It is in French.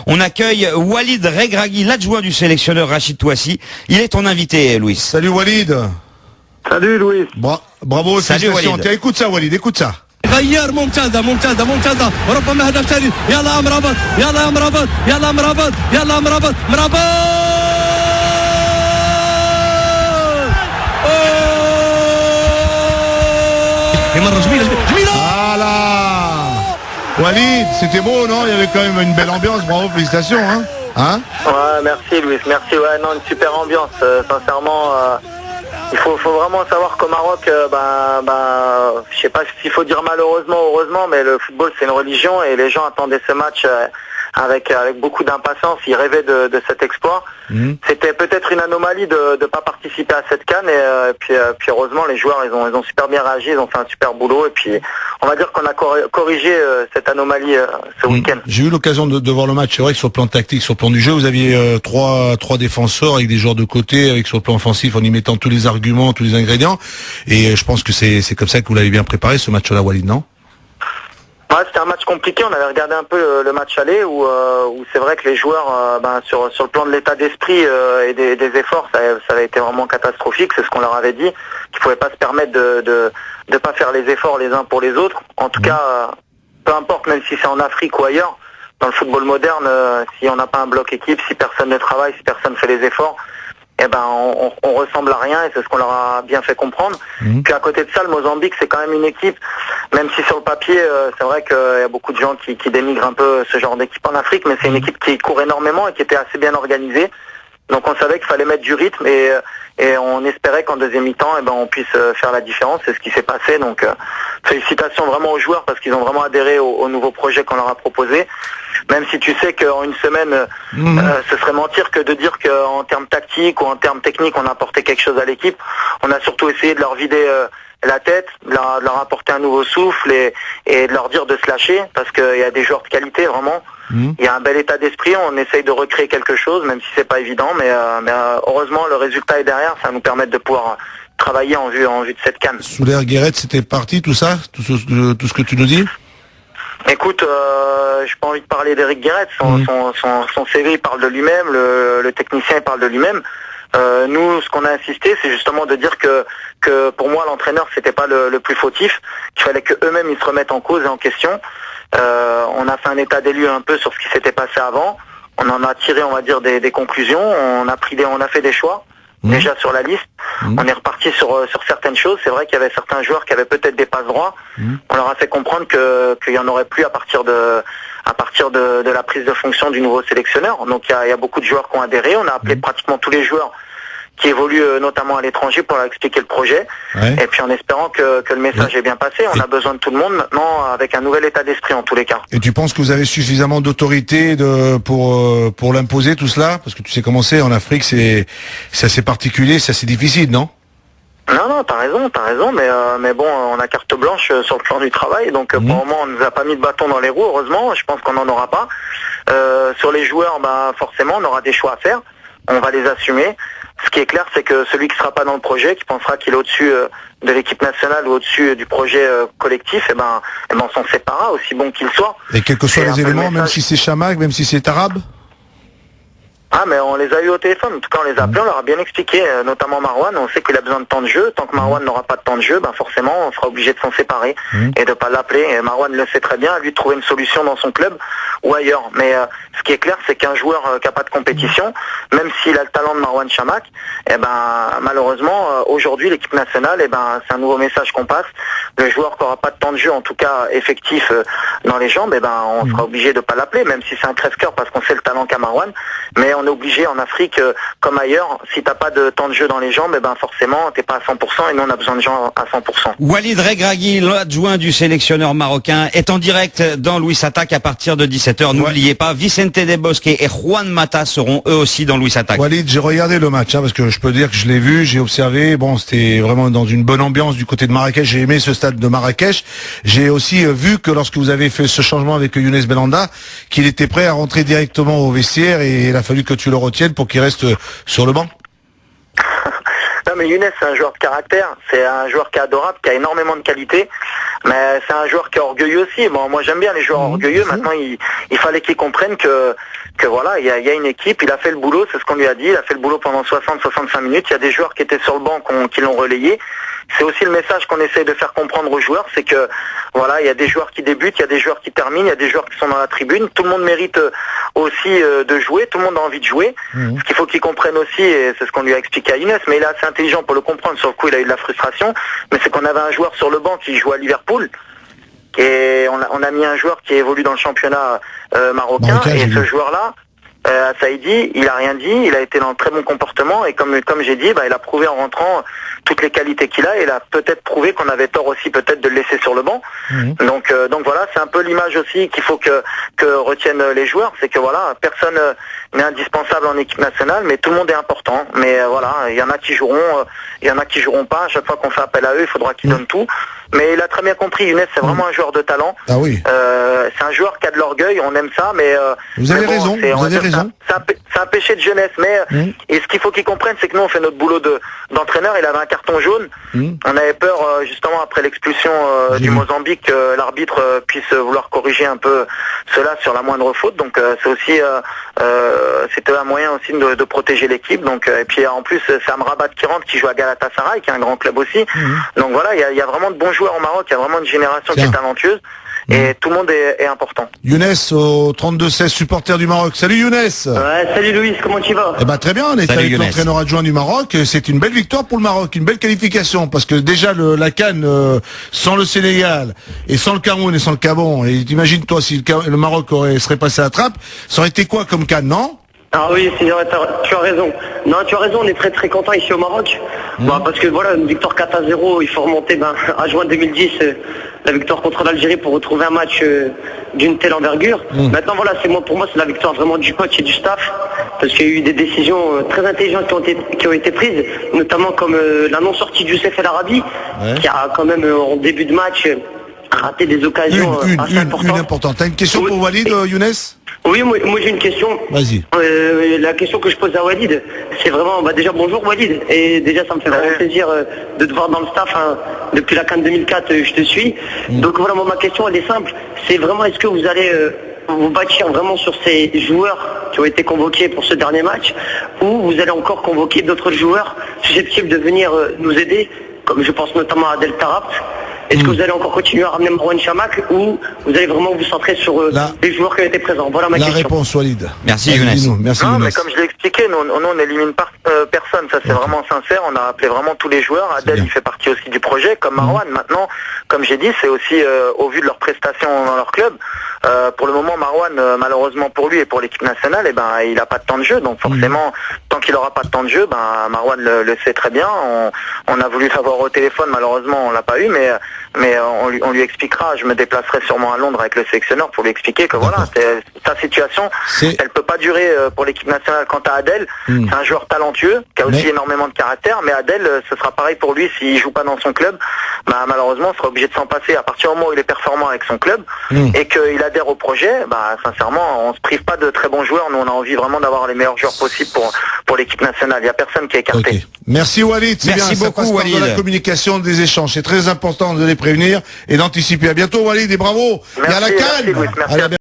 On accueille Walid Regragui, l'adjoint du sélectionneur Rachid Touassi. Il est ton invité, Louis. Salut Walid. Salut Louis. Bravo, Salut Walid. Tiens, écoute ça Walid, écoute ça. غير ممتازة ربما هدف ثاني يلا مرابط يلا مرابط يلا مرابط يلا مرابط مرابط مرة جميلة Voilà. Walid, c'était beau, non? Il y avait quand même une belle ambiance, bravo, félicitations, hein? Ouais, merci Louis, merci. Ouais, non, une super ambiance. Sincèrement, il faut vraiment savoir qu'au Maroc, je sais pas s'il faut dire malheureusement ou heureusement, mais le football c'est une religion et les gens attendaient ce match avec beaucoup d'impatience. Ils rêvaient de cet exploit. C'était peut-être une anomalie de ne pas participer à cette CAN et puis heureusement les joueurs ils ont super bien réagi, ils ont fait un super boulot et puis on va dire qu'on a corrigé cette anomalie ce week-end. J'ai eu l'occasion de voir le match. C'est vrai que sur le plan tactique, sur le plan du jeu, vous aviez trois défenseurs avec des joueurs de côté, avec sur le plan offensif en y mettant tous les arguments, tous les ingrédients. Et je pense que c'est comme ça que vous l'avez bien préparé ce match-là, Walid, non? Ouais, c'était un match compliqué. On avait regardé un peu le match aller où c'est vrai que les joueurs, sur le plan de l'état d'esprit et des efforts, ça avait été vraiment catastrophique. C'est ce qu'on leur avait dit, qu'ils pouvaient pas se permettre de pas faire les efforts les uns pour les autres. En tout cas, peu importe, même si c'est en Afrique ou ailleurs, dans le football moderne, si on n'a pas un bloc équipe, si personne ne travaille, si personne fait les efforts, on ressemble à rien et c'est ce qu'on leur a bien fait comprendre. Puis à côté de ça, le Mozambique c'est quand même une équipe, même si sur le papier c'est vrai qu'il y a beaucoup de gens qui dénigrent un peu ce genre d'équipe en Afrique, mais c'est une équipe qui court énormément et qui était assez bien organisée. Donc on savait qu'il fallait mettre du rythme et on espérait qu'en deuxième mi-temps on puisse faire la différence. C'est ce qui s'est passé. Donc félicitations vraiment aux joueurs parce qu'ils ont vraiment adhéré au nouveau projet qu'on leur a proposé. Même si tu sais qu'en une semaine, ce serait mentir que de dire qu'en termes tactiques ou en termes techniques, on a apporté quelque chose à l'équipe. On a surtout essayé de leur vider la tête, de leur apporter un nouveau souffle et de leur dire de se lâcher parce qu'il y a des joueurs de qualité vraiment. Il y a un bel état d'esprit, on essaye de recréer quelque chose, même si c'est pas évident, mais heureusement le résultat est derrière, ça va nous permettre de pouvoir travailler en vue de cette CAN. Sous l'air Guéret, c'était parti tout ça, tout ce que tu nous dis? Écoute, j'ai pas envie de parler d'Eric Guéret, son CV il parle de lui-même, le technicien il parle de lui-même. Nous, ce qu'on a insisté, c'est justement de dire que pour moi l'entraîneur c'était pas le plus fautif, qu'il fallait que eux-mêmes ils se remettent en cause et en question. On a fait un état des lieux un peu sur ce qui s'était passé avant. On en a tiré, on va dire, des conclusions. On a fait des choix déjà sur la liste. On est reparti sur certaines choses. C'est vrai qu'il y avait certains joueurs qui avaient peut-être des passes droits. On leur a fait comprendre qu'il y en aurait plus à partir de la prise de fonction du nouveau sélectionneur. Donc il y a beaucoup de joueurs qui ont adhéré. On a appelé pratiquement tous les joueurs qui évoluent notamment à l'étranger pour leur expliquer le projet. Et puis en espérant que le message est bien passé. On a besoin de tout le monde maintenant avec un nouvel état d'esprit en tous les cas. Et tu penses que vous avez suffisamment d'autorité pour l'imposer tout cela? Parce que tu sais comment c'est en Afrique, c'est assez particulier, c'est assez difficile, non? Non, t'as raison, mais bon, on a carte blanche sur le plan du travail, donc pour le moment on nous a pas mis de bâton dans les roues, heureusement, je pense qu'on n'en aura pas. Sur les joueurs, forcément on aura des choix à faire, on va les assumer. Ce qui est clair, c'est que celui qui sera pas dans le projet, qui pensera qu'il est au-dessus de l'équipe nationale ou au-dessus du projet collectif, on s'en séparera, aussi bon qu'il soit. Et quels que soient les éléments, même si c'est Chamak, même si c'est arabe? Ah mais on les a eu au téléphone, en tout cas on les a appelés, on leur a bien expliqué, notamment Marouane, on sait qu'il a besoin de temps de jeu, tant que Marouane n'aura pas de temps de jeu, forcément on sera obligé de s'en séparer et de pas l'appeler. Et Marouane le sait très bien, lui de trouver une solution dans son club ou ailleurs. Mais ce qui est clair c'est qu'un joueur qui n'a pas de compétition, même s'il a le talent de Marouane Chamakh, malheureusement aujourd'hui l'équipe nationale, c'est un nouveau message qu'on passe. Le joueur qui n'aura pas de temps de jeu, en tout cas effectif dans les jambes, on sera obligé de pas l'appeler, même si c'est un crève-cœur parce qu'on sait le talent qu'a Marouane. Mais on est obligé en Afrique, comme ailleurs, si t'as pas de temps de jeu dans les jambes, forcément t'es pas à 100% et nous on a besoin de gens à 100%. Walid Regragui, l'adjoint du sélectionneur marocain, est en direct dans Louis Attaque à partir de 17h. N'oubliez pas, Vicente de Bosque et Juan Mata seront eux aussi dans Louis Attaque. Walid, j'ai regardé le match, parce que je peux dire que je l'ai vu, j'ai observé, c'était vraiment dans une bonne ambiance du côté de Marrakech, j'ai aimé ce stade de Marrakech. J'ai aussi vu que lorsque vous avez fait ce changement avec Younes Belhanda, qu'il était prêt à rentrer directement au vestiaire et il a fallu que tu le retiennes pour qu'il reste sur le banc. Non mais Younes c'est un joueur de caractère, c'est un joueur qui est adorable, qui a énormément de qualité. Mais c'est un joueur qui est orgueilleux aussi. Bon, moi j'aime bien les joueurs orgueilleux. Maintenant, il fallait qu'il comprenne que voilà, il y a une équipe, il a fait le boulot, c'est ce qu'on lui a dit, il a fait le boulot pendant 60-65 minutes. Il y a des joueurs qui étaient sur le banc qui l'ont relayé. C'est aussi le message qu'on essaie de faire comprendre aux joueurs, c'est que voilà, il y a des joueurs qui débutent, il y a des joueurs qui terminent, il y a des joueurs qui sont dans la tribune. Tout le monde mérite aussi de jouer, tout le monde a envie de jouer. Ce qu'il faut qu'ils comprennent aussi, et c'est ce qu'on lui a expliqué à Younes, mais il est assez intelligent pour le comprendre. Sur le coup, il a eu de la frustration, mais c'est qu'on avait un joueur sur le banc qui joue à Liverpool. Et on a mis un joueur qui évolue dans le championnat marocain, et ce joueur-là, Saïdi, il a rien dit, il a été dans un très bon comportement, et comme j'ai dit, il a prouvé en rentrant toutes les qualités qu'il a, et il a peut-être prouvé qu'on avait tort aussi peut-être de le laisser sur le banc. Donc voilà, c'est un peu l'image aussi qu'il faut que retiennent les joueurs, c'est que voilà, personne n'est indispensable en équipe nationale, mais tout le monde est important. Mais voilà, il y en a qui joueront, il y en a qui joueront pas. À chaque fois qu'on fait appel à eux, il faudra qu'ils donnent tout. Mais il a très bien compris, Younes, c'est vraiment un joueur de talent. Ah oui. C'est un joueur qui a de l'orgueil, on aime ça, mais vous avez raison, vous avez raison. C'est un péché de jeunesse, mais et ce qu'il faut qu'ils comprennent, c'est que nous on fait notre boulot d'entraîneur. Il avait un carton jaune. On avait peur justement après l'expulsion du Mozambique que l'arbitre puisse vouloir corriger un peu cela sur la moindre faute. Donc c'est aussi c'était un moyen aussi de protéger l'équipe. Donc et puis en plus c'est Amrabat qui rentre, qui joue à Galatasaray, qui est un grand club aussi. Donc voilà, il y a vraiment de bons joueurs au Maroc. Il y a vraiment une génération qui est talentueuse. Et tout le monde est important. Younes au 32-16, supporter du Maroc. Salut Younes. Ouais, salut Louis, comment tu vas? Eh ben très bien, on est avec l'entraîneur adjoint du Maroc. C'est une belle victoire pour le Maroc, une belle qualification, parce que déjà la CAN sans le Sénégal et sans le Cameroun et sans le Gabon, et t'imagines toi si le Maroc serait passé à la trappe, ça aurait été quoi comme CAN, non? Ah oui, tu as raison. Non, tu as raison, on est très très content ici au Maroc. Parce que voilà, une victoire 4-0, il faut remonter à juin 2010, la victoire contre l'Algérie pour retrouver un match d'une telle envergure. Maintenant voilà, pour moi c'est la victoire vraiment du coach et du staff, parce qu'il y a eu des décisions très intelligentes qui ont été prises, notamment comme la non-sortie du Youssef El Arabi, qui a quand même en début de match raté des occasions assez importantes. Une importante. T'as une question pour Walid, Younes? Oui, moi j'ai une question. Vas-y. La question que je pose à Walid, c'est vraiment, déjà bonjour Walid, et déjà ça me fait vraiment plaisir de te voir dans le staff, depuis la CAN 2004 je te suis. Donc voilà, ma question elle est simple, c'est vraiment est-ce que vous allez vous bâtir vraiment sur ces joueurs qui ont été convoqués pour ce dernier match, ou vous allez encore convoquer d'autres joueurs susceptibles de venir nous aider, comme je pense notamment à Adel Taarabt? Est-ce que vous allez encore continuer à ramener Marouane Chamakh, ou vous allez vraiment vous centrer sur les joueurs qui ont été présents? Voilà ma question. La réponse, Walid. Merci Younes. Merci Non, Younes. mais comme je l'ai expliqué, nous on n'élimine pas personne, ça c'est vraiment sincère. On a appelé vraiment tous les joueurs. Adel il fait partie aussi du projet, comme Marouane. Maintenant, comme j'ai dit, c'est aussi au vu de leurs prestations dans leur club. Pour le moment, Marouane, malheureusement pour lui et pour l'équipe nationale, il n'a pas de temps de jeu. Donc forcément, tant qu'il n'aura pas de temps de jeu, Marouane le sait très bien. On a voulu l'avoir au téléphone, malheureusement on l'a pas eu, mais on lui expliquera. Je me déplacerai sûrement à Londres avec le sélectionneur pour lui expliquer que voilà, sa situation, elle peut pas durer pour l'équipe nationale. Quant à Adel, c'est un joueur talentueux qui a aussi énormément de caractère, mais Adel, ce sera pareil pour lui s'il joue pas dans son club. Malheureusement, il sera obligé de s'en passer. À partir du moment où il est performant avec son club et qu'il adhère au projet, sincèrement, on se prive pas de très bons joueurs. Nous, on a envie vraiment d'avoir les meilleurs joueurs possibles pour l'équipe nationale. Il y a personne qui est écarté. Okay. Merci Walid. Merci bien, beaucoup ça passe Walid. par la communication, des échanges. C'est très important de les prévenir et d'anticiper. À bientôt Walid et bravo. Merci, et à la CAN. merci, Louis, merci. Allez,